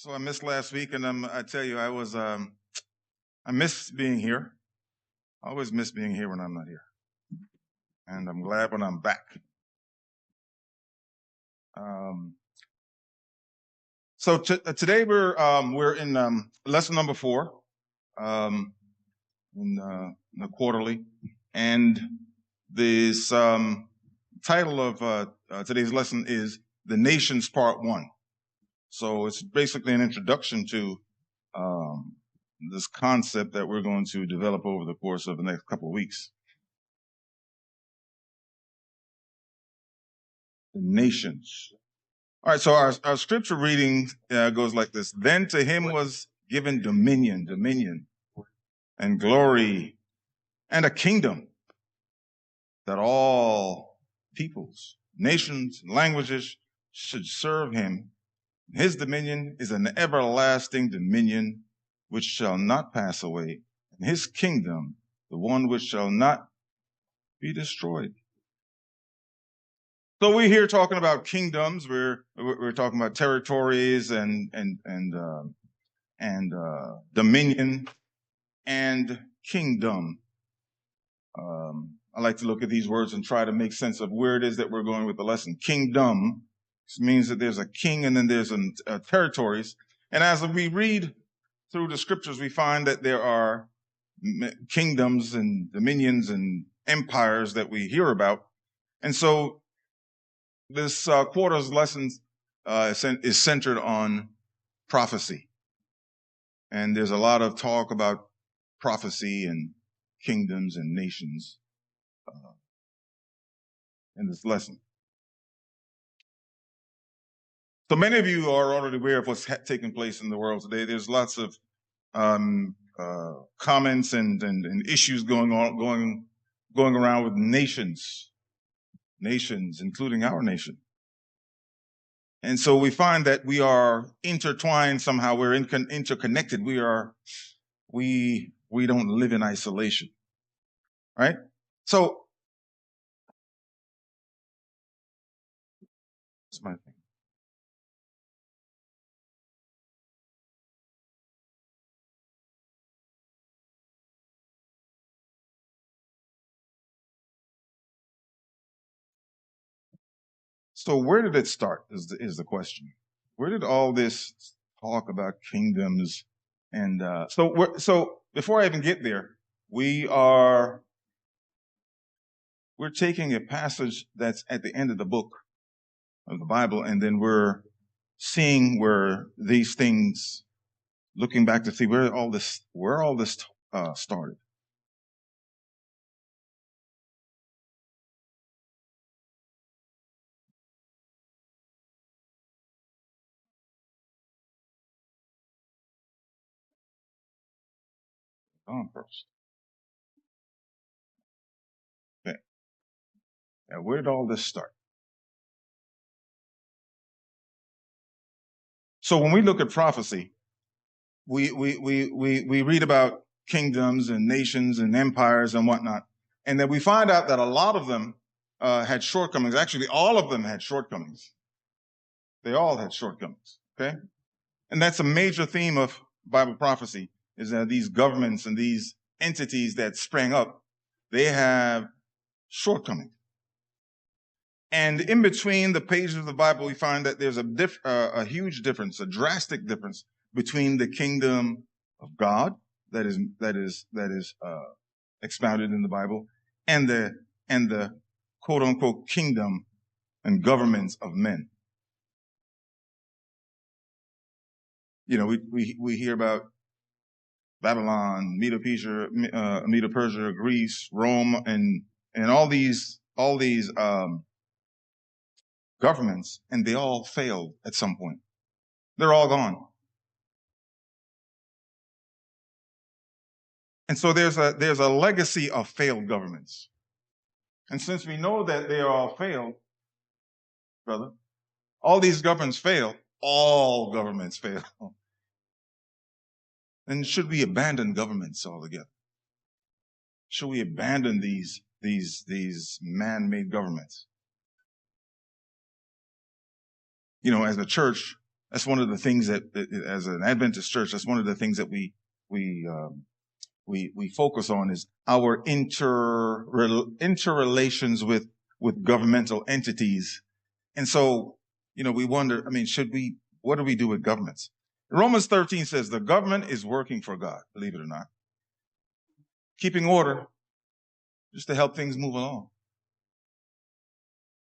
So I missed last week, and I tell you, I miss being here. I always miss being here when I'm not here, and I'm glad when I'm back. So today we're in lesson number 4 in the quarterly, and this title of today's lesson is "The Nations Part 1." So it's basically an introduction to this concept that we're going to develop over the course of the next couple of weeks. The nations. All right, so our scripture reading goes like this. Then to him was given dominion, and glory, and a kingdom, that all peoples, nations, and languages should serve him. His dominion is an everlasting dominion which shall not pass away, and his kingdom, the one which shall not be destroyed. So we're here talking about kingdoms. We're talking about territories and dominion and kingdom. I like to look at these words and try to make sense of where it is that we're going with the lesson. Kingdom means that there's a king and then there's territories. And as we read through the scriptures, we find that there are kingdoms and dominions and empires that we hear about. And so this quarter's lesson is centered on prophecy. And there's a lot of talk about prophecy and kingdoms and nations in this lesson. So many of you are already aware of what's taking place in the world today. There's lots of comments and issues going around with nations, including our nation. And so we find that we are intertwined somehow. We're interconnected. We don't live in isolation, right? So that's my thing. So where did it start is the question. Where did all this talk about kingdoms and so before I even get there, we're taking a passage that's at the end of the book of the Bible, and then we're seeing where these things, looking back to see where all this started. On first. Okay. Now, where did all this start? So when we look at prophecy, we read about kingdoms and nations and empires and whatnot, and then we find out that a lot of them had shortcomings. Actually, all of them had shortcomings. They all had shortcomings. Okay, and that's a major theme of Bible prophecy: is that these governments and these entities that sprang up, they have shortcomings. And in between the pages of the Bible, we find that there's a huge difference, a drastic difference between the kingdom of God that is expounded in the Bible and the quote unquote kingdom and governments of men. You know, we hear about Babylon, Medo-Persia, Greece, Rome, and all these governments, and they all failed at some point. They're all gone. And so there's a legacy of failed governments. And since we know that they are all failed, brother, all these governments fail, all governments fail. And should we abandon governments altogether? Should we abandon these man-made governments? You know, as a church, That's one of the things that, as an Adventist church, that's one of the things that we focus on is our interrelations with governmental entities. And so, we wonder, what do we do with governments? Romans 13 says the government is working for God, believe it or not, keeping order just to help things move along.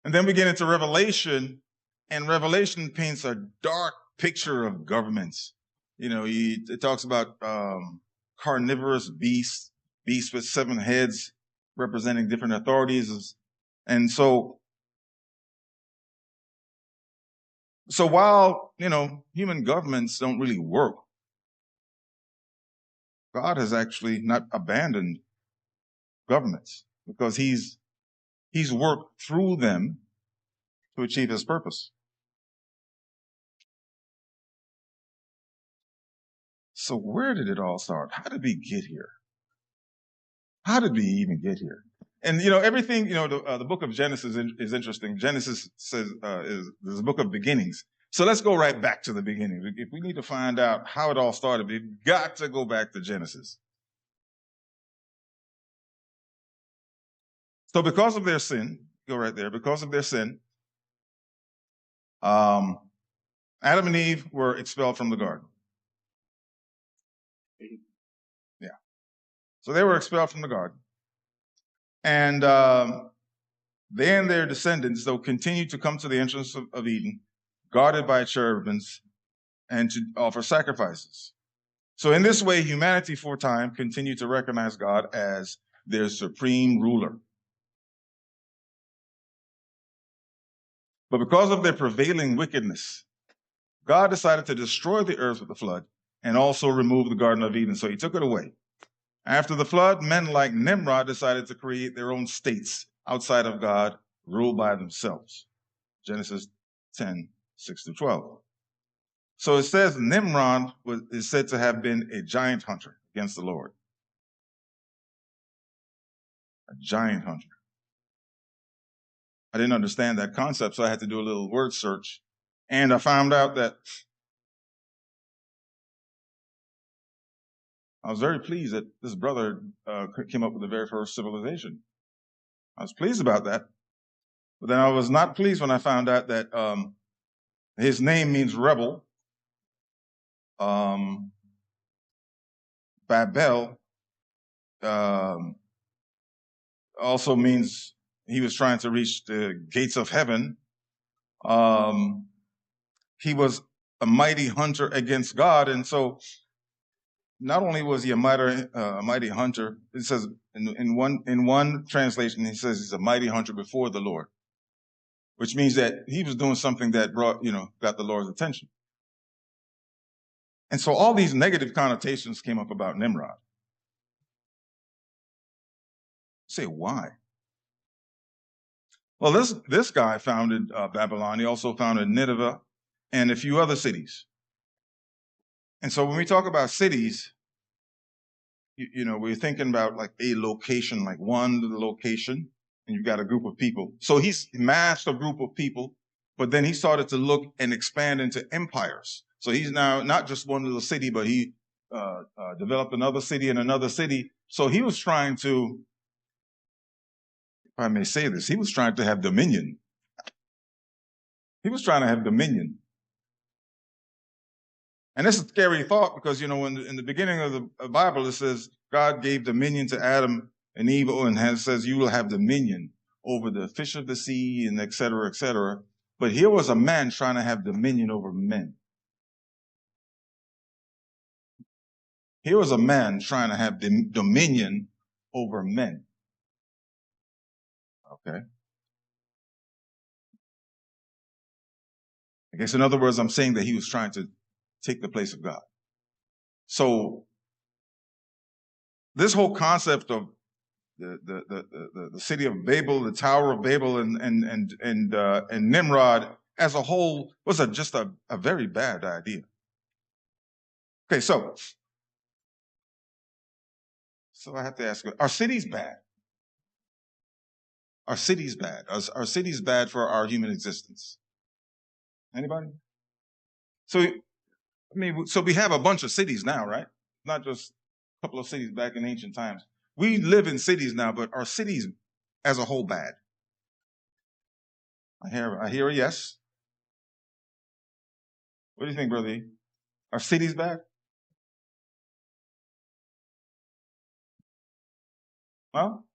And then we get into Revelation, and Revelation paints a dark picture of governments. It talks about carnivorous beasts with 7 heads representing different authorities. And so while, human governments don't really work, God has actually not abandoned governments because he's worked through them to achieve his purpose. So where did it all start? How did we get here? How did we even get here? And, everything, the book of Genesis is interesting. Genesis says, is a book of beginnings. So let's go right back to the beginning. If we need to find out how it all started, we've got to go back to Genesis. So because of their sin, go right there, because of their sin, Adam and Eve were expelled from the garden. Yeah. So they were expelled from the garden. And they and their descendants, though, continued to come to the entrance of Eden, guarded by cherubims, and to offer sacrifices. So in this way, humanity for a time continued to recognize God as their supreme ruler. But because of their prevailing wickedness, God decided to destroy the earth with the flood and also remove the Garden of Eden. So he took it away. After the flood, men like Nimrod decided to create their own states outside of God, ruled by themselves. Genesis 10:6-12. So it says Nimrod is said to have been a giant hunter against the Lord. A giant hunter. I didn't understand that concept, so I had to do a little word search. And I found out that I was very pleased that this brother came up with the very first civilization. I was pleased about that. But then I was not pleased when I found out that his name means rebel. Babel also means he was trying to reach the gates of heaven. He was a mighty hunter against God. And so not only was he a mighty hunter, it says in one translation, he says he's a mighty hunter before the Lord, which means that he was doing something that got the Lord's attention. And so all these negative connotations came up about Nimrod. Say, why? Well, this guy founded Babylon. He also founded Nineveh and a few other cities. And so when we talk about cities, we're thinking about like a location, like one location, and you've got a group of people. So he's massed a group of people, but then he started to look and expand into empires. So he's now not just one little city, but he developed another city and another city. So he was trying to, if I may say this, he was trying to have dominion. He was trying to have dominion. And it's a scary thought because, in the beginning of the Bible, it says God gave dominion to Adam and Eve and says you will have dominion over the fish of the sea and et cetera, et cetera. But here was a man trying to have dominion over men. Here was a man trying to have dominion over men. Okay. I guess in other words, I'm saying that he was trying to take the place of God. So this whole concept of the city of Babel, the Tower of Babel, and Nimrod as a whole was just a very bad idea. Okay, so I have to ask you, are cities bad? Are cities bad? Are cities bad for our human existence? Anybody? So, I mean, so we have a bunch of cities now, right? Not just a couple of cities back in ancient times. We live in cities now, but are cities as a whole bad? I hear a yes. What do you think, Brother E? Are cities bad? Well,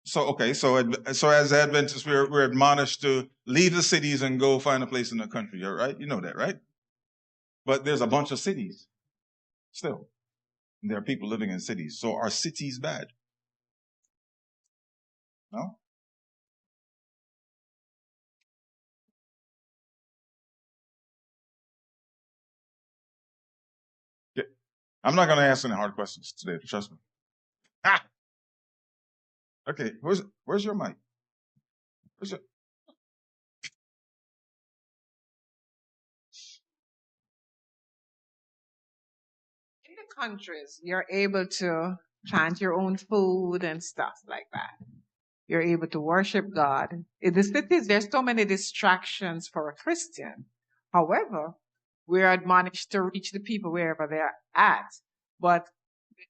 so okay, so as Adventists, we're admonished to leave the cities and go find a place in the country. All right, you know that, right? But there's a bunch of cities still. And there are people living in cities. So are cities bad? No. Yeah. I'm not going to ask any hard questions today. Trust me. Ah, okay. Where's your mic? Where's your, In the countries, you're able to plant your own food and stuff like that. You're able to worship God. In the cities, there's so many distractions for a Christian. However, we're admonished to reach the people wherever they're at. But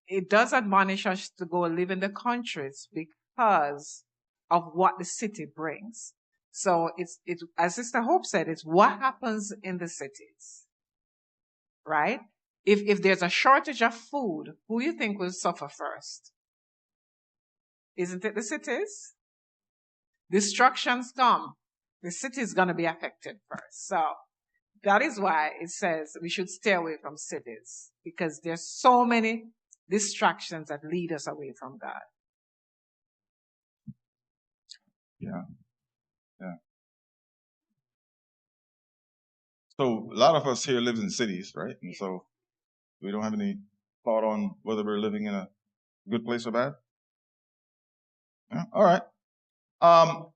it does admonish us to go live in the countries because of what the city brings. So it's as Sister Hope said, it's what happens in the cities, right? If there's a shortage of food, who you think will suffer first? Isn't it the cities? Destructions come. The city is going to be affected first. So that is why it says we should stay away from cities, because there's so many distractions that lead us away from God. yeah, yeah. So a lot of us here live in cities, right? And so we don't have any thought on whether we're living in a good place or bad. Yeah. All right. Um,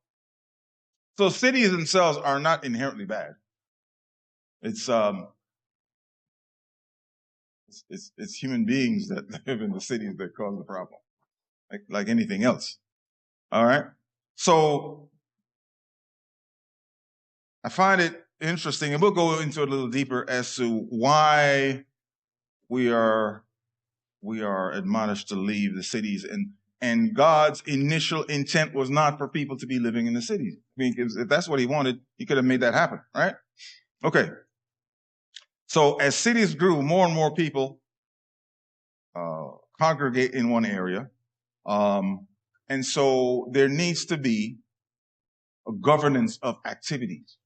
so cities themselves are not inherently bad. It's it's human beings that live in the cities that cause the problem, like anything else. All right. So I find it interesting, and we'll go into it a little deeper as to why we are admonished to leave the cities, and God's initial intent was not for people to be living in the cities. I mean, if that's what He wanted, He could have made that happen, right? Okay. So as cities grew, more and more people congregate in one area, and so there needs to be a governance of activities.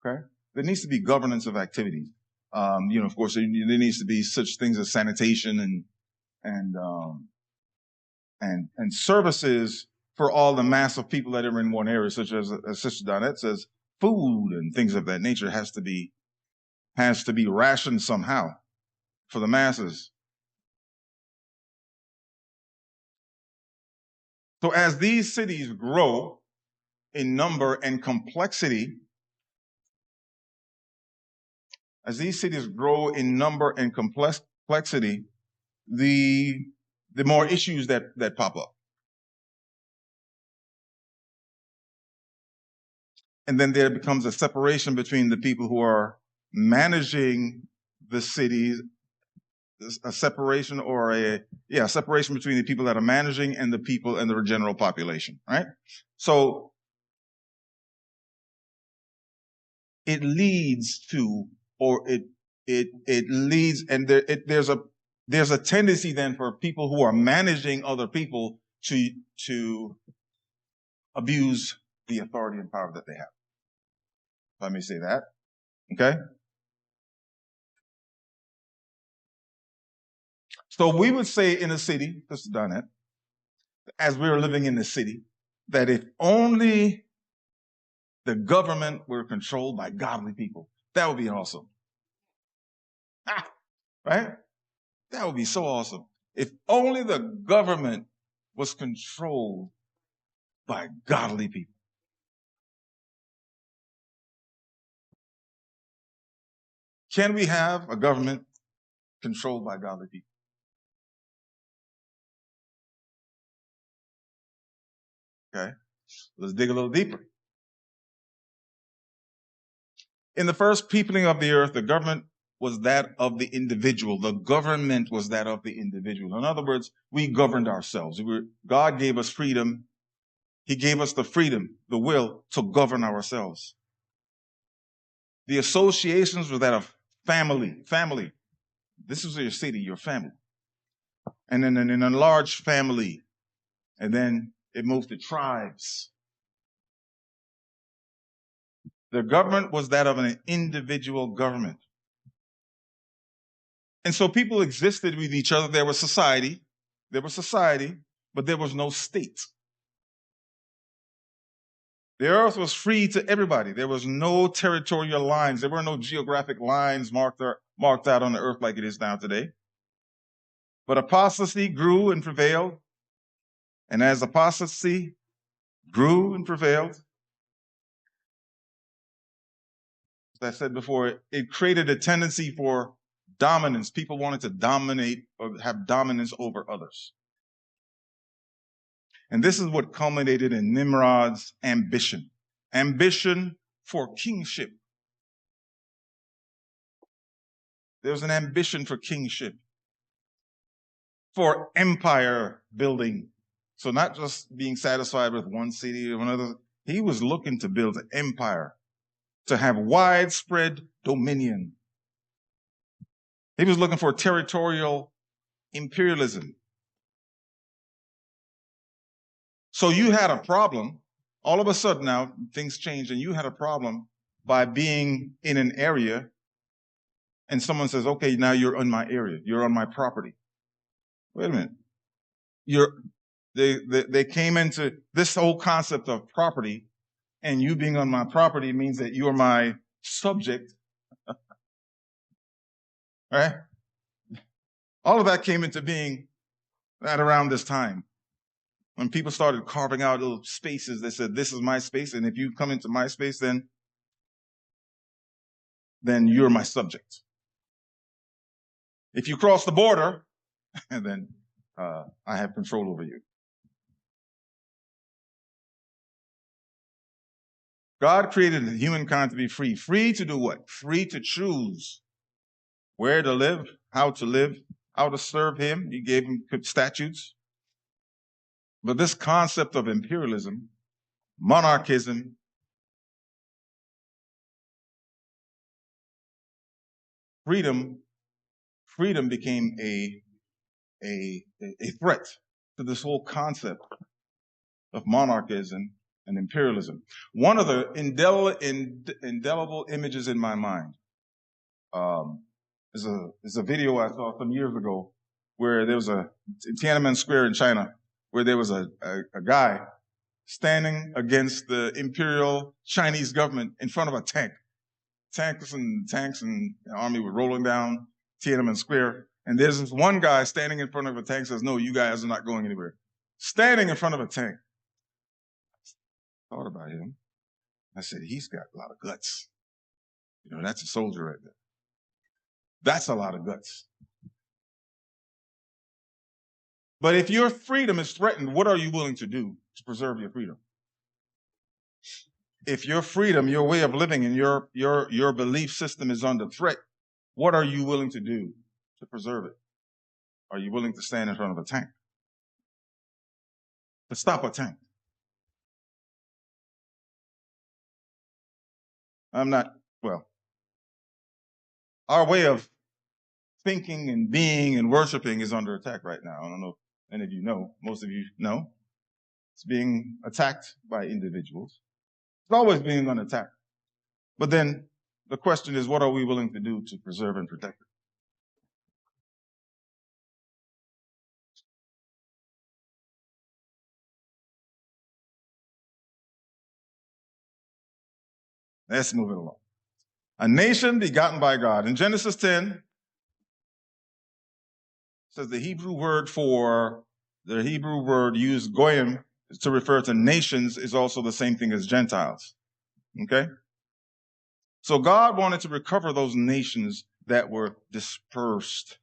Okay, there needs to be governance of activities. Of course, there needs to be such things as sanitation and services for all the mass of people that are in one area, such as Sister Donette says, food and things of that nature has to be rationed somehow for the masses. So as these cities grow in number and complexity, the more issues that pop up. And then there becomes a separation between the people who are managing the cities, a separation between the people that are managing and the people and the general population, right? So it leads to, or it leads, and there's a tendency then for people who are managing other people to abuse the authority and power that they have. If I may say that. Okay? So we would say in a city, Sister Donette, as we were living in the city, that if only the government were controlled by godly people, that would be awesome. Ah, right? That would be so awesome. If only the government was controlled by godly people. Can we have a government controlled by godly people? Okay. Let's dig a little deeper. In the first peopling of the earth, the government was that of the individual. The government was that of the individual. In other words, we governed ourselves. God gave us freedom. He gave us the freedom, the will to govern ourselves. The associations were that of family. Family. This is your city, your family. And then an enlarged family. And then it moved to tribes. The government was that of an individual government. And so people existed with each other. There was society, but there was no state. The earth was free to everybody. There was no territorial lines. There were no geographic lines marked out on the earth like it is now today. But apostasy grew and prevailed. And as apostasy grew and prevailed, as I said before, it created a tendency for dominance. People wanted to dominate or have dominance over others. And this is what culminated in Nimrod's ambition. Ambition for kingship. There was an ambition for kingship, for empire building. So not just being satisfied with one city or another. He was looking to build an empire, to have widespread dominion. He was looking for territorial imperialism. So you had a problem. All of a sudden now, things changed, and you had a problem by being in an area, and someone says, okay, now you're in my area. You're on my property. Wait a minute. They came into this whole concept of property, and you being on my property means that you are my subject. Right? All of that came into being at around this time. When people started carving out little spaces, they said, this is my space, and if you come into my space, then you're my subject. If you cross the border, then I have control over you. God created humankind to be free. Free to do what? Free to choose where to live, how to serve him. He gave him statutes. But this concept of imperialism, monarchism, freedom became a threat to this whole concept of monarchism and imperialism. One of the indelible images in my mind is a video I saw some years ago where there was in Tiananmen Square in China, where there was a guy standing against the imperial Chinese government in front of a tank. Tanks and the army were rolling down Tiananmen Square. And there's this one guy standing in front of a tank says, no, you guys are not going anywhere. Standing in front of a tank. I thought about him. I said, he's got a lot of guts. You know, that's a soldier right there. That's a lot of guts. But if your freedom is threatened, what are you willing to do to preserve your freedom? If your freedom, your way of living, and your belief system is under threat, what are you willing to do to preserve it? Are you willing to stand in front of a tank? To stop a tank? Our way of thinking and being and worshiping is under attack right now. I don't know if any of you know. Most of you know. It's being attacked by individuals. It's always being under attack. But then the question is, what are we willing to do to preserve and protect it? Let's move it along. A nation begotten by God. In Genesis 10, it says the Hebrew word used goyim to refer to nations is also the same thing as Gentiles. Okay? So God wanted to recover those nations that were dispersed.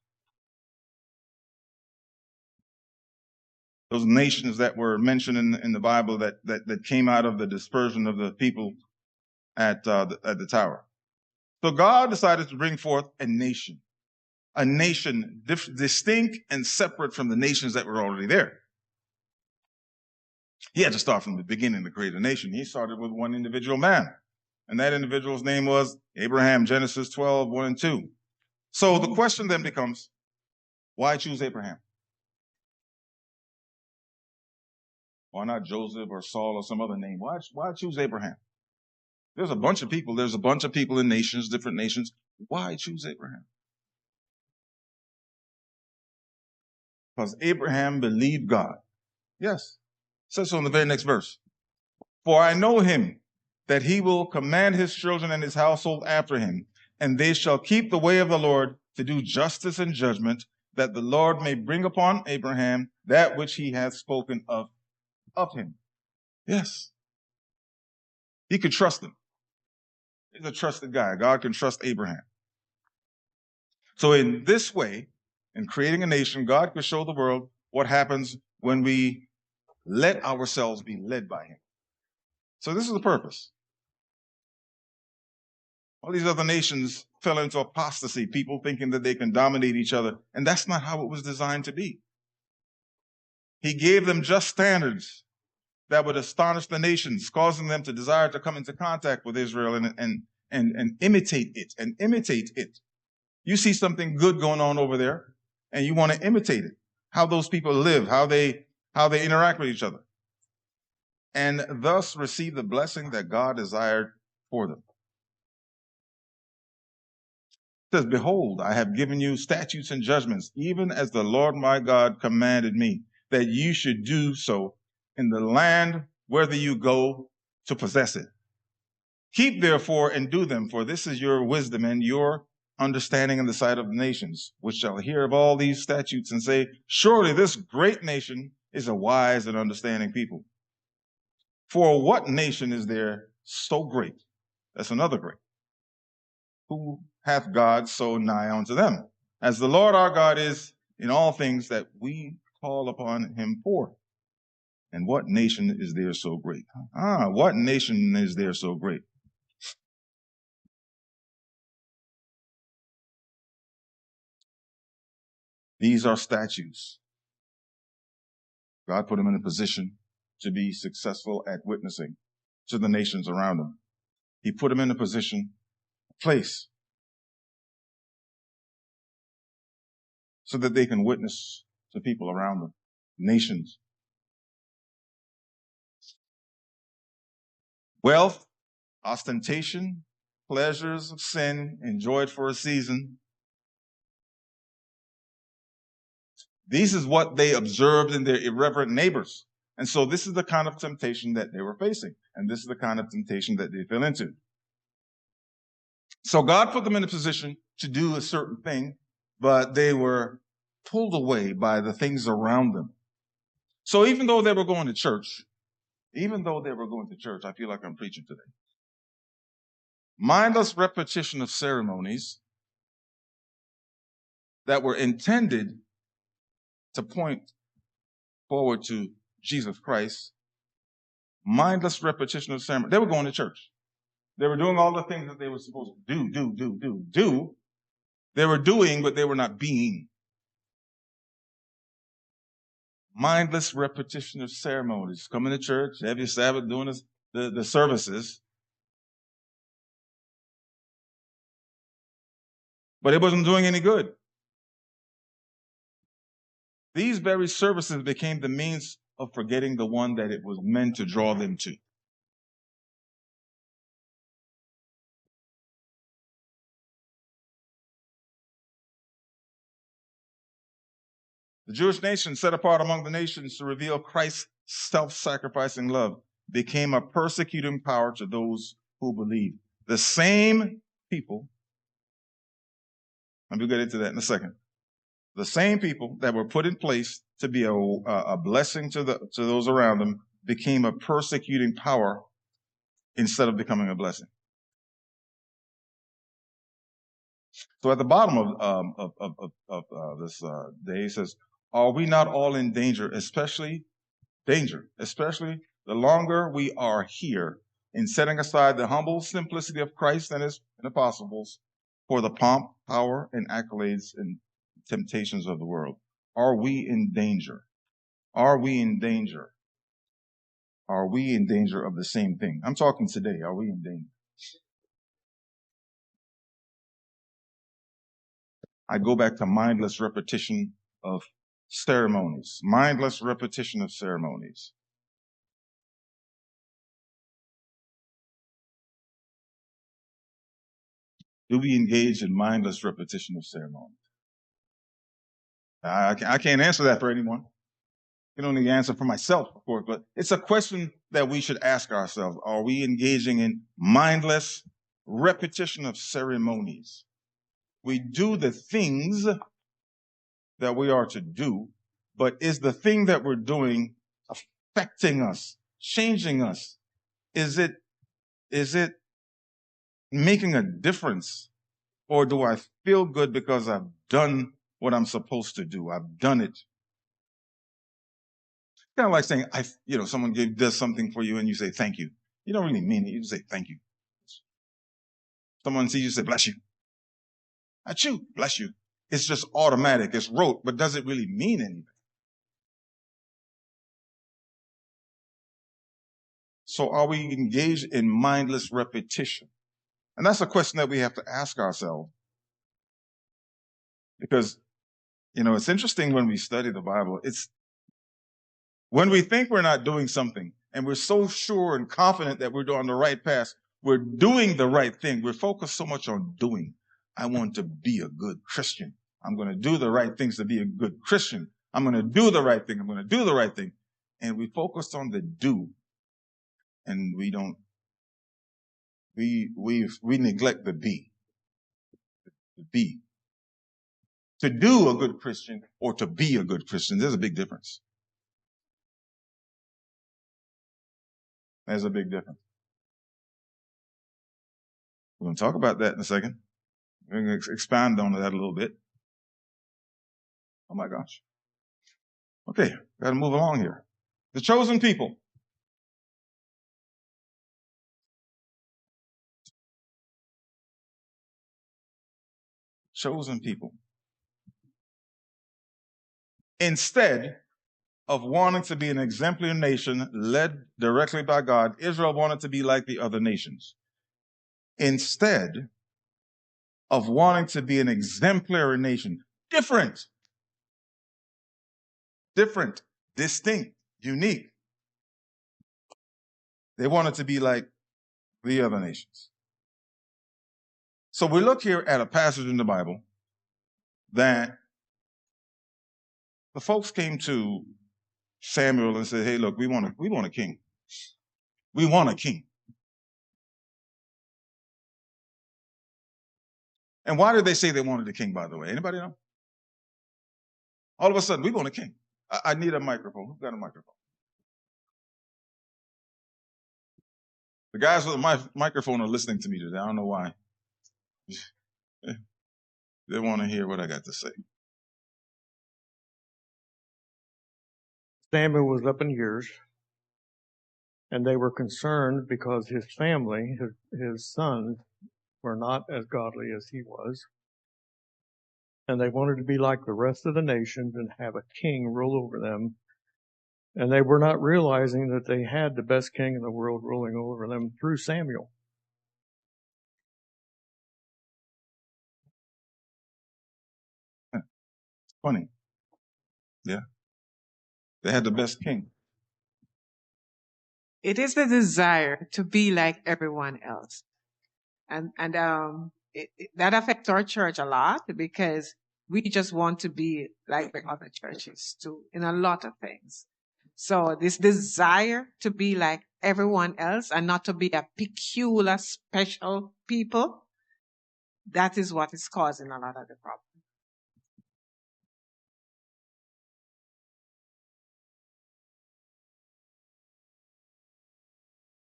Those nations that were mentioned in the Bible that came out of the dispersion of the people at the tower. So God decided to bring forth a nation distinct and separate from the nations that were already there. He had to start from the beginning to create a nation. He started with one individual man, and that individual's name was Abraham, Genesis 12, 1 and 2. So the question then becomes, why choose Abraham? Why not Joseph or Saul or some other name? Why choose Abraham? There's a bunch of people. There's a bunch of people in nations, different nations. Why choose Abraham? Because Abraham believed God. Yes. It says so in the very next verse. For I know him, that he will command his children and his household after him, and they shall keep the way of the Lord to do justice and judgment, that the Lord may bring upon Abraham that which he hath spoken of him. Yes. He could trust him. He's a trusted guy. God can trust Abraham. So in this way, in creating a nation, God could show the world what happens when we let ourselves be led by him. So this is the purpose. All these other nations fell into apostasy, people thinking that they can dominate each other, and that's not how it was designed to be. He gave them just standards that would astonish the nations, causing them to desire to come into contact with Israel and imitate it. You see something good going on over there, and you want to imitate it. How those people live, how they interact with each other, and thus receive the blessing that God desired for them. It says, behold, I have given you statutes and judgments, even as the Lord my God commanded me, that you should do so in the land whither you go to possess it. Keep therefore and do them, for this is your wisdom and your understanding in the sight of the nations, which shall hear of all these statutes and say, surely this great nation is a wise and understanding people. For what nation is there so great? That's another great. Who hath God so nigh unto them, as the Lord our God is in all things that we call upon him for. And what nation is there so great? What nation is there so great? These are statutes. God put them in a position to be successful at witnessing to the nations around them. He put them in a position, a place, so that they can witness to people around them, nations. Wealth, ostentation, pleasures of sin enjoyed for a season. This is what they observed in their irreverent neighbors. And so this is the kind of temptation that they were facing. And this is the kind of temptation that they fell into. So God put them in a position to do a certain thing, but they were pulled away by the things around them. So even though they were going to church, I feel like I'm preaching today. Mindless repetition of ceremonies that were intended to point forward to Jesus Christ. Mindless repetition of ceremony. They were going to church. They were doing all the things that they were supposed to do. They were doing, but they were not being. Mindless repetition of ceremonies. Coming to church every Sabbath, doing the services. But it wasn't doing any good. These very services became the means of forgetting the one that it was meant to draw them to. The Jewish nation, set apart among the nations to reveal Christ's self-sacrificing love, became a persecuting power to those who believe. The same people, and we'll get into that in a second, the same people that were put in place to be a blessing to those around them became a persecuting power instead of becoming a blessing. So at the bottom of this day, it says, are we not all in danger, especially the longer we are here in setting aside the humble simplicity of Christ and his apostles for the pomp, power, and accolades and temptations of the world. Are we in danger? Are we in danger? Are we in danger of the same thing? I'm talking today. Are we in danger? I go back to mindless repetition of ceremonies. Mindless repetition of ceremonies. Do we engage in mindless repetition of ceremonies? I can't answer that for anyone. I can only answer for myself, of course, but it's a question that we should ask ourselves. Are we engaging in mindless repetition of ceremonies? We do the things that we are to do, but is the thing that we're doing affecting us, changing us? Is it making a difference? Or do I feel good because I've done what I'm supposed to do? I've done it. Kind of like saying, someone does something for you and you say, thank you. You don't really mean it. You just say, thank you. Someone sees you say, bless you. Achoo, bless you. It's just automatic. It's rote, but does it really mean anything? So are we engaged in mindless repetition? And that's a question that we have to ask ourselves. Because, it's interesting when we study the Bible. It's when we think we're not doing something and we're so sure and confident that we're on the right path, we're doing the right thing. We're focused so much on doing. I want to be a good Christian. I'm going to do the right things to be a good Christian. I'm going to do the right thing. I'm going to do the right thing. And we focus on the do. And we neglect the be. The be. To do a good Christian or to be a good Christian, there's a big difference. There's a big difference. We're going to talk about that in a second. We're going to expand on that a little bit. Oh my gosh. Okay, got to move along here. The chosen people. Chosen people. Instead of wanting to be an exemplary nation led directly by God, Israel wanted to be like the other nations. Instead of wanting to be an exemplary nation, different, distinct, unique, they wanted to be like the other nations. So we look here at a passage in the Bible that the folks came to Samuel and said, hey, look, we want a king. We want a king. And why did they say they wanted a king, by the way? Anybody know? All of a sudden, we want a king. I need a microphone. Who's got a microphone? The guys with the microphone are listening to me today. I don't know why. They want to hear what I got to say. Samuel was up in years, and they were concerned because his family, his sons, were not as godly as he was. And they wanted to be like the rest of the nations and have a king rule over them. And they were not realizing that they had the best king in the world ruling over them through Samuel. It's funny. Yeah. They had the best king. It is the desire to be like everyone else. And that affects our church a lot because we just want to be like the other churches too in a lot of things. So this desire to be like everyone else and not to be a peculiar, special people, that is what is causing a lot of the problem.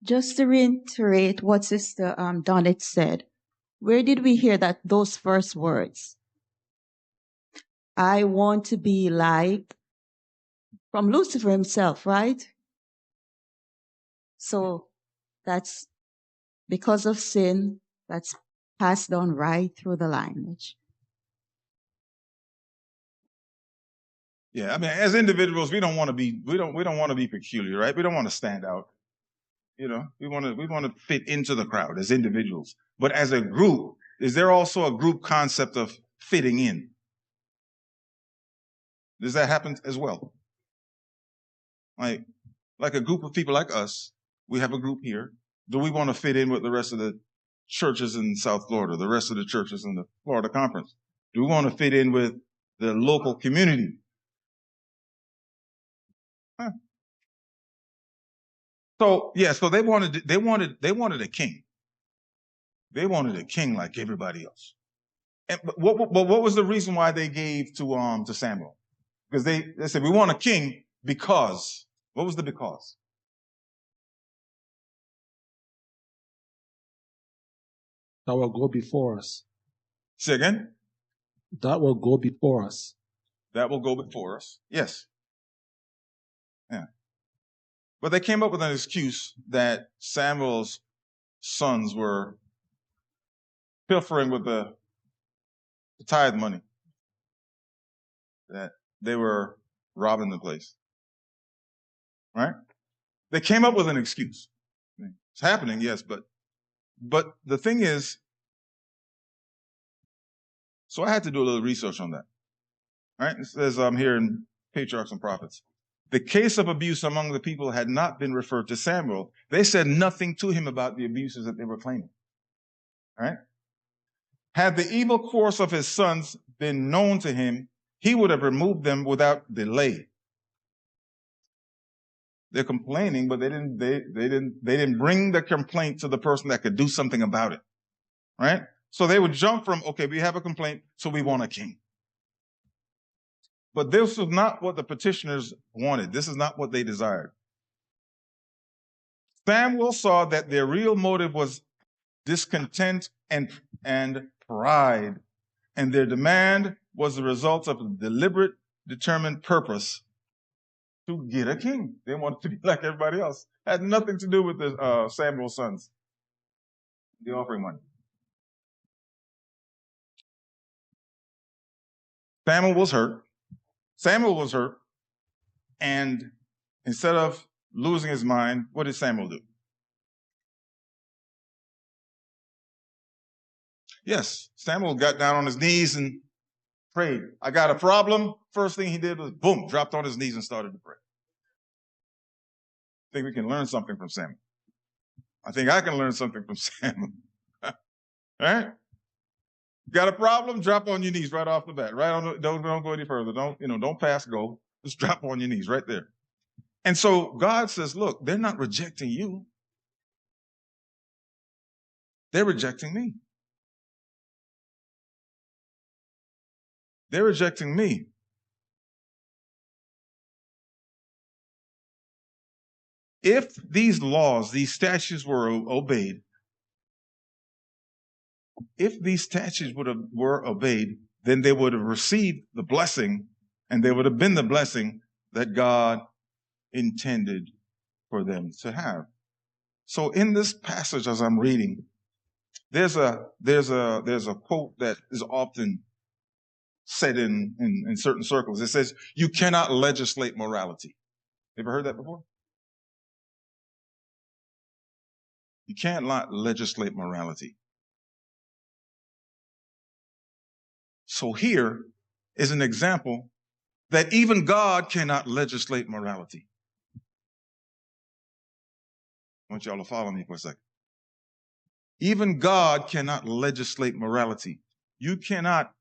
Just to reiterate what Sister Donnet said, where did we hear those first words? I want to be like, from Lucifer himself, right? So that's because of sin that's passed down right through the lineage. Yeah, I mean, as individuals, we don't want to be peculiar, right? We don't want to stand out. You know, we want to fit into the crowd as individuals. But as a group, is there also a group concept of fitting in? Does that happen as well? Like a group of people like us, we have a group here. Do we want to fit in with the rest of the churches in South Florida, the rest of the churches in the Florida Conference? Do we want to fit in with the local community? Huh. So they wanted a king. They wanted a king like everybody else. But what was the reason why they gave to Samuel? Because they said, we want a king because. What was the because? That will go before us. Say again? That will go before us. That will go before us. Yes. Yeah. But they came up with an excuse that Samuel's sons were pilfering with the tithe money, that they were robbing the place. Right? They came up with an excuse. It's happening, yes, but the thing is, so I had to do a little research on that. Right? It says here in Patriarchs and Prophets, the case of abuse among the people had not been referred to Samuel. They said nothing to him about the abuses that they were claiming. Right? Had the evil course of his sons been known to him, he would have removed them without delay. They're complaining, but they didn't bring the complaint to the person that could do something about it. Right? So they would jump from, okay, we have a complaint, so we want a king. But this was not what the petitioners wanted. This is not what they desired. Samuel saw that their real motive was discontent and pride, and their demand was the result of a deliberate, determined purpose to get a king. They wanted to be like everybody else. It had nothing to do with the Samuel's sons, the offering money. Samuel was hurt, and instead of losing his mind, what did Samuel do? Yes, Samuel got down on his knees and prayed. I got a problem. First thing he did was, boom, dropped on his knees and started to pray. I think we can learn something from Samuel. I think I can learn something from Samuel. All right? Got a problem? Drop on your knees right off the bat. Right on. Don't go any further. Don't pass go. Just drop on your knees right there. And so God says, look, they're not rejecting you. They're rejecting me. They're rejecting me. If these laws, these statutes were obeyed, were obeyed, then they would have received the blessing, and they would have been the blessing that God intended for them to have. So in this passage, as I'm reading, there's a quote that is often said in certain circles. It says, "You cannot legislate morality." Ever heard that before? You cannot legislate morality. So here is an example that even God cannot legislate morality. I want y'all to follow me for a second. Even God cannot legislate morality. You cannot,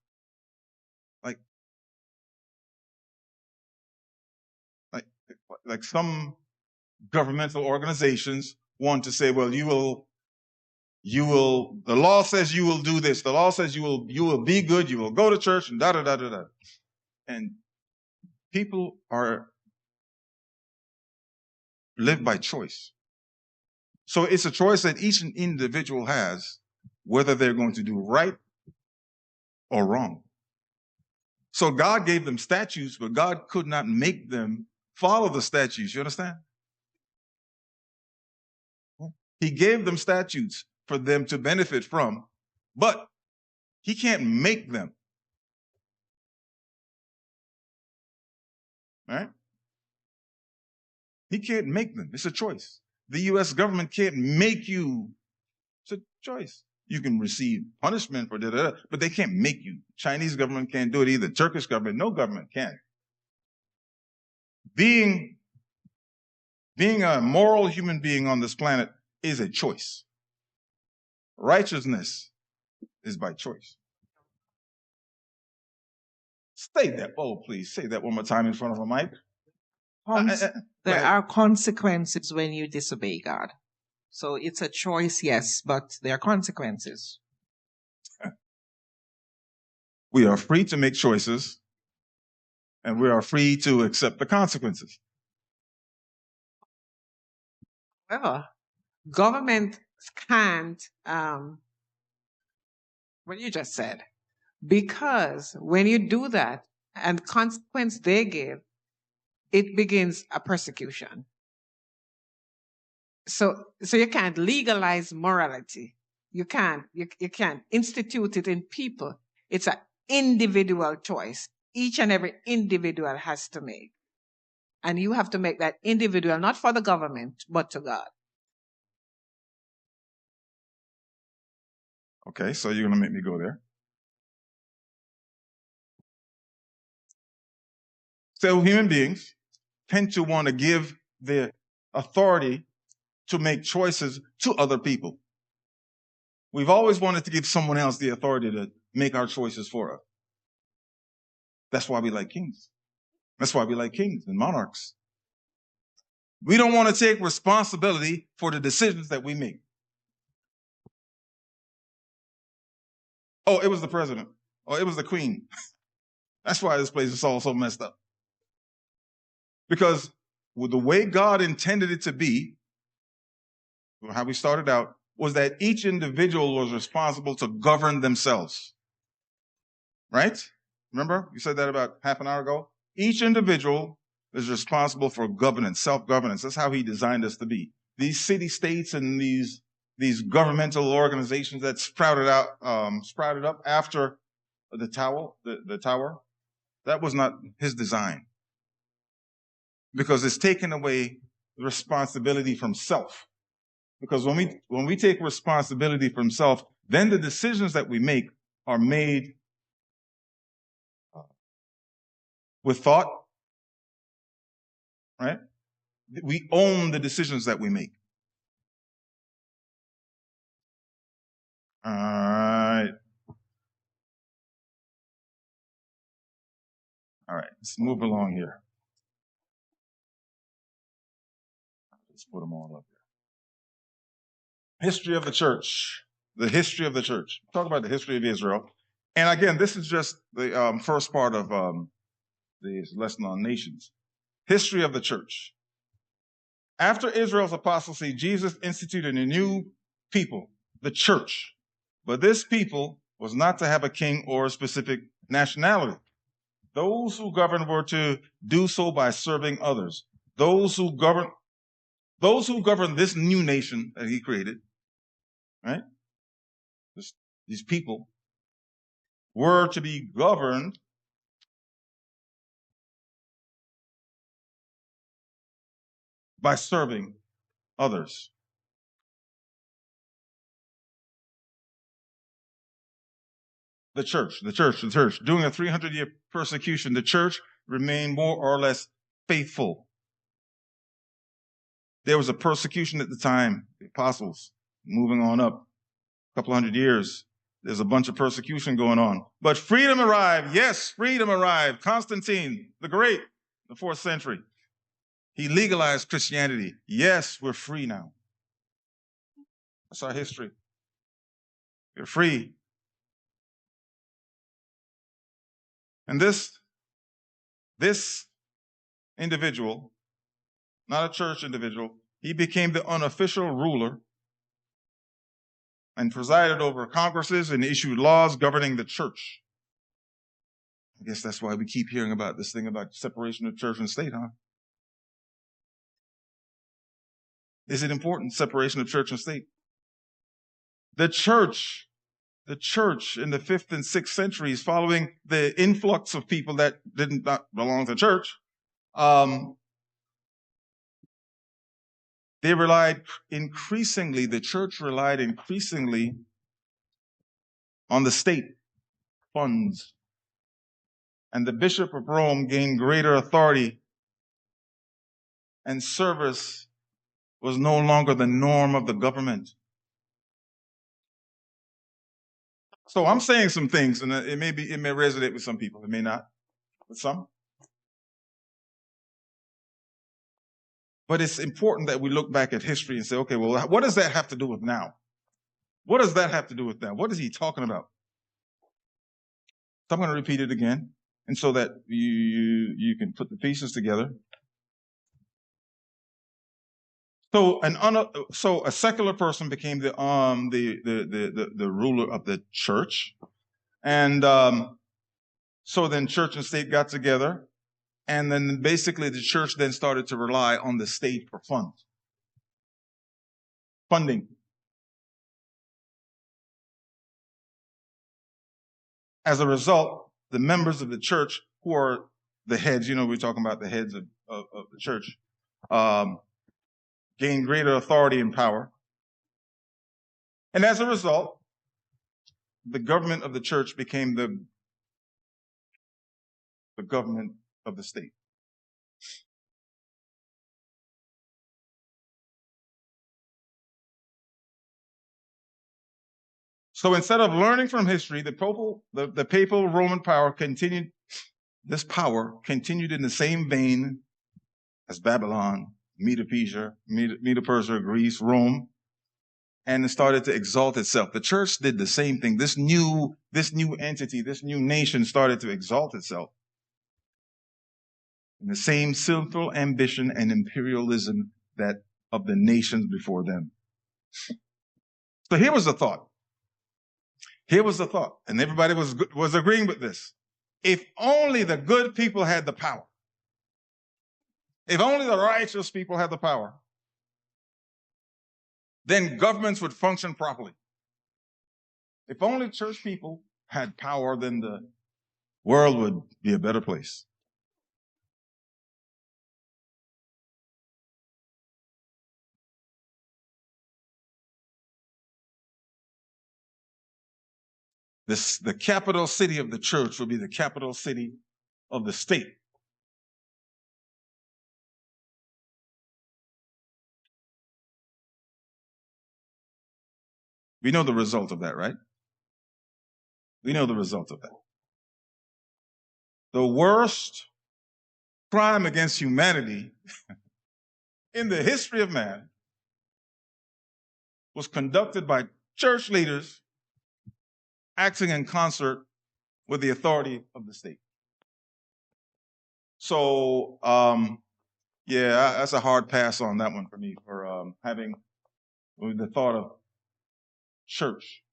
like some governmental organizations want to say, well, the law says you will do this. The law says you will be good. You will go to church and da-da-da-da-da. And people live by choice. So it's a choice that each individual has, whether they're going to do right or wrong. So God gave them statutes, but God could not make them follow the statutes. You understand? He gave them statutes, for them to benefit from, but he can't make them. Right? He can't make them. It's a choice. The U.S. government can't make you. It's a choice. You can receive punishment for da-da-da, but they can't make you. Chinese government can't do it either. Turkish government, no government can. Being a moral human being on this planet is a choice. Righteousness is by choice. Say that. Oh, please say that one more time in front of a mic. There are consequences when you disobey God. So it's a choice, yes, but there are consequences. We are free to make choices, and we are free to accept the consequences. Well, government can't, what you just said, because when you do that and consequence they give, it begins a persecution. So you can't legalize morality. You can't institute it in people. It's an individual choice. Each and every individual has to make. And you have to make that individual, not for the government, but to God. Okay, so you're going to make me go there. So human beings tend to want to give their authority to make choices to other people. We've always wanted to give someone else the authority to make our choices for us. That's why we like kings. That's why we like kings and monarchs. We don't want to take responsibility for the decisions that we make. Oh, it was the president. Oh, it was the queen. That's why this place is all so messed up. Because with the way God intended it to be, how we started out, was that each individual was responsible to govern themselves. Right? Remember? You said that about half an hour ago? Each individual is responsible for governance, self-governance. That's how he designed us to be. These city-states and these governmental organizations that sprouted up after the tower, that was not his design. Because it's taken away the responsibility from self. Because when we take responsibility from self, then the decisions that we make are made with thought, right? We own the decisions that we make. All right. All right, let's move along here. Let's put them all up here. History of the church. The history of the church. Talk about the history of Israel. And again, this is just the first part of the lesson on nations. History of the church. After Israel's apostasy, Jesus instituted a new people, the church. But this people was not to have a king or a specific nationality. Those who governed were to do so by serving others. Those who govern this new nation that he created, right? These people were to be governed by serving others. The church. During a 300-year persecution, the church remained more or less faithful. There was a persecution at the time, the apostles, moving on up a couple hundred years. There's a bunch of persecution going on. But freedom arrived. Yes, freedom arrived. Constantine the Great, the 4th century. He legalized Christianity. Yes, we're free now. That's our history. We're free. And this individual, not a church individual, he became the unofficial ruler and presided over congresses and issued laws governing the church. I guess that's why we keep hearing about this thing about separation of church and state, huh? Is it important, separation of church and state? The church in the 5th and 6th centuries, following the influx of people that did not belong to the church, the church relied increasingly on the state funds. And the Bishop of Rome gained greater authority, and service was no longer the norm of the government. So I'm saying some things, and it may resonate with some people. It may not, with some. But it's important that we look back at history and say, okay, well, what does that have to do with now? What does that have to do with now? What is he talking about? So I'm going to repeat it again, and so that you can put the pieces together. So a secular person became the ruler of the church, and so then church and state got together, and then basically the church then started to rely on the state for funding. As a result, the members of the church, who are the heads, we're talking about the heads of the church, gained greater authority and power. And as a result, the government of the church became the government of the state. So instead of learning from history, the papal Roman power continued in the same vein as Babylon, Medo-Persia, Greece, Rome, and it started to exalt itself. The church did the same thing. This new entity, this new nation started to exalt itself in the same sinful ambition and imperialism that of the nations before them. So here was the thought. And everybody was agreeing with this. If only the good people had the power. If only the righteous people had the power, then governments would function properly. If only church people had power, then the world would be a better place. The capital city of the church will be the capital city of the state. We know the result of that, right? We know the result of that. The worst crime against humanity in the history of man was conducted by church leaders acting in concert with the authority of the state. So, that's a hard pass on that one for me, for having the thought of church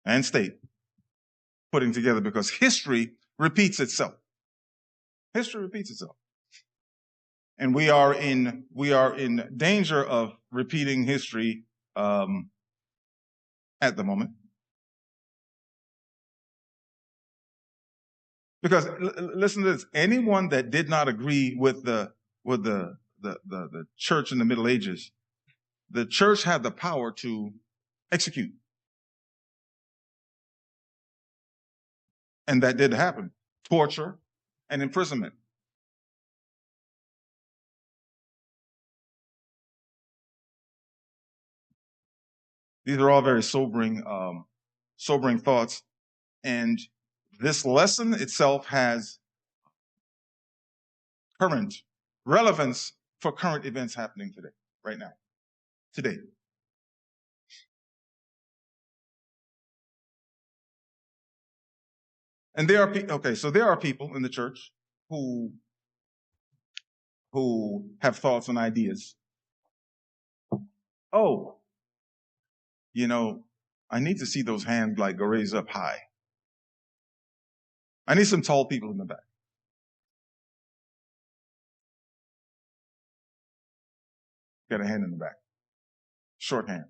and state putting together, because history repeats itself. History repeats itself. And we are in danger of repeating history at the moment. Because listen to this: anyone that did not agree with the church in the Middle Ages, the church had the power to execute, and that did happen: torture and imprisonment. These are all very sobering thoughts, and this lesson itself has current relevance for current events happening today, right now, today. And there are people in the church who have thoughts and ideas. Oh, I need to see those hands go raised up high. I need some tall people in the back. Got a hand in the back. Short hand.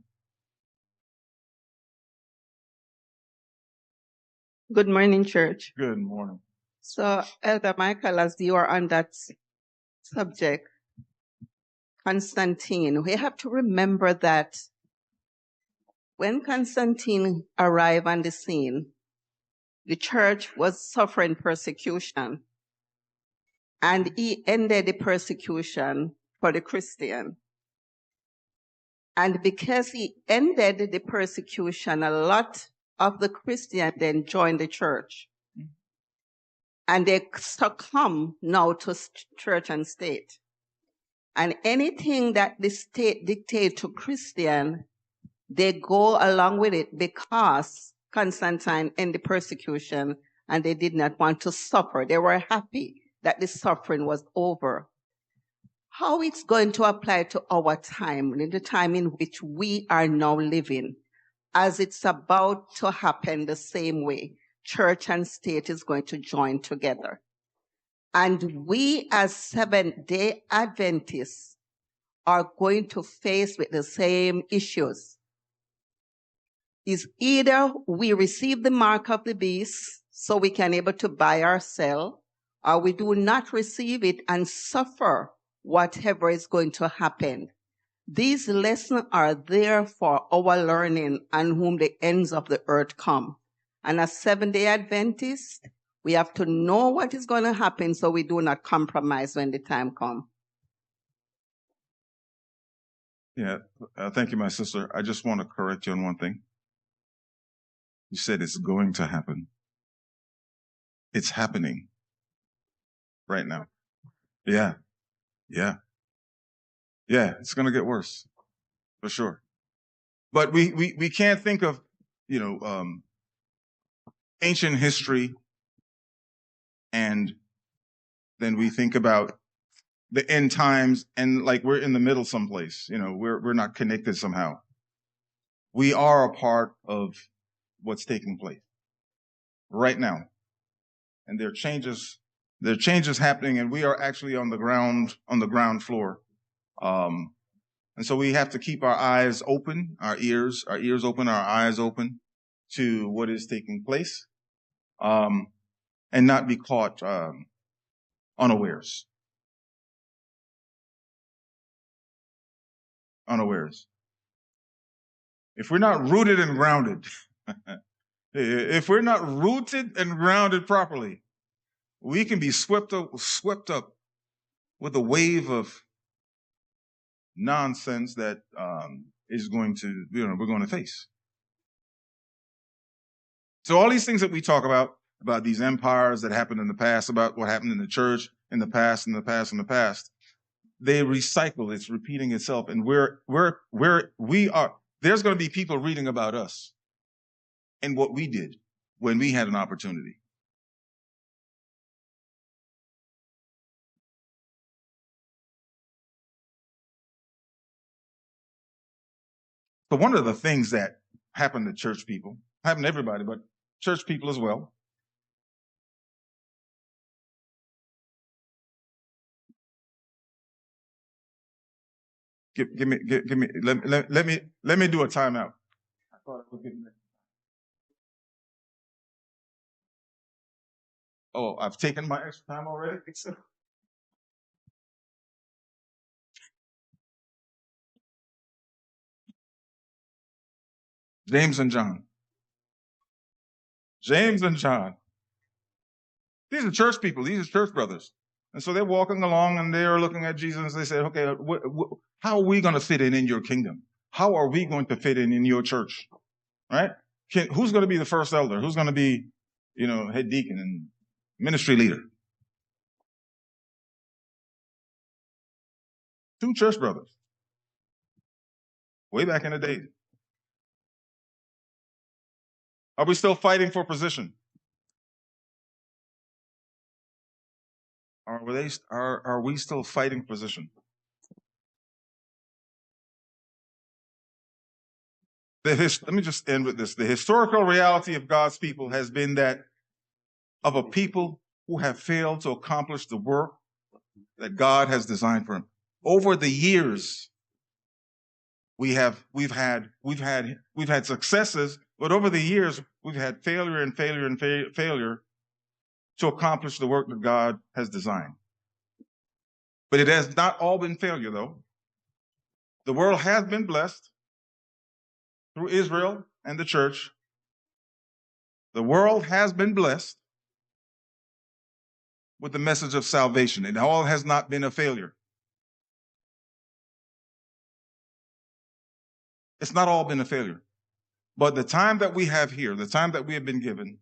Good morning, church. Good morning. So, Elder Michael, as you are on that subject, Constantine, we have to remember that when Constantine arrived on the scene, the church was suffering persecution, and he ended the persecution for the Christian. And because he ended the persecution, a lot of the Christians then joined the church. And they succumb now to church and state. And anything that the state dictates to Christian, they go along with it because Constantine ended the persecution and they did not want to suffer. They were happy that the suffering was over. How it's going to apply to our time, in the time in which we are now living, as it's about to happen the same way, church and state is going to join together. And we as Seventh-day Adventists are going to face with the same issues. Is either we receive the mark of the beast so we can able to buy or sell, or we do not receive it and suffer whatever is going to happen. These lessons are there for our learning and whom the ends of the earth come. And as Seventh-day Adventists, we have to know what is going to happen so we do not compromise when the time comes. Yeah, thank you, my sister. I just want to correct you on one thing. You said it's going to happen. It's happening right now. Yeah, it's going to get worse, for sure. But we can't think of, ancient history and then we think about the end times and like we're in the middle someplace, we're not connected somehow. We are a part of what's taking place right now. And there are changes happening and we are actually on the ground floor. And so we have to keep our eyes open, our ears open, our eyes open to what is taking place, and not be caught, unawares. If we're not rooted and grounded, properly, we can be swept up with a wave of nonsense that is going to, we're going to face. So all these things that we talk about these empires that happened in the past, about what happened in the church in the past, they recycle. It's repeating itself, and we are. There's going to be people reading about us and what we did when we had an opportunity. So one of the things that happened to church people, happened to everybody, but church people as well. Let me do a timeout. I thought I was getting that. Oh, I've taken my extra time already? James and John. These are church people. These are church brothers. And so they're walking along and they're looking at Jesus and they say, okay, how are we going to fit in your kingdom? How are we going to fit in your church? Right? Who's going to be the first elder? Who's going to be, head deacon and ministry leader? Two church brothers. Way back in the day. Are we still fighting for position? Are we still fighting position? Let me just end with this. The historical reality of God's people has been that of a people who have failed to accomplish the work that God has designed for them. Over the years, we've had successes, But over the years, we've had failure and failure and failure to accomplish the work that God has designed. But it has not all been failure, though. The world has been blessed through Israel and the church. The world has been blessed with the message of salvation. It all has not been a failure. It's not all been a failure. But the time that we have here, the time that we have been given,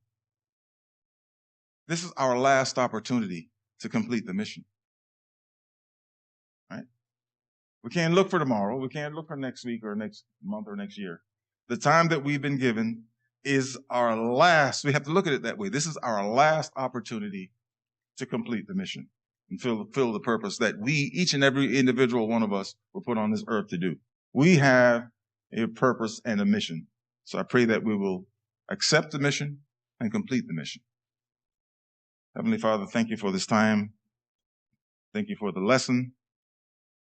this is our last opportunity to complete the mission. Right? We can't look for tomorrow. We can't look for next week or next month or next year. The time that we've been given is our last. We have to look at it that way. This is our last opportunity to complete the mission and fulfill the purpose that we, each and every individual one of us, were put on this earth to do. We have a purpose and a mission. So I pray that we will accept the mission and complete the mission. Heavenly Father, thank you for this time. Thank you for the lesson.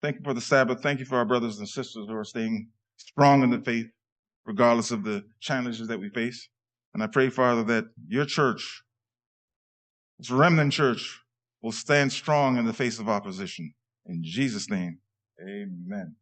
Thank you for the Sabbath. Thank you for our brothers and sisters who are staying strong in the faith, regardless of the challenges that we face. And I pray, Father, that your church, this remnant church, will stand strong in the face of opposition. In Jesus' name, amen.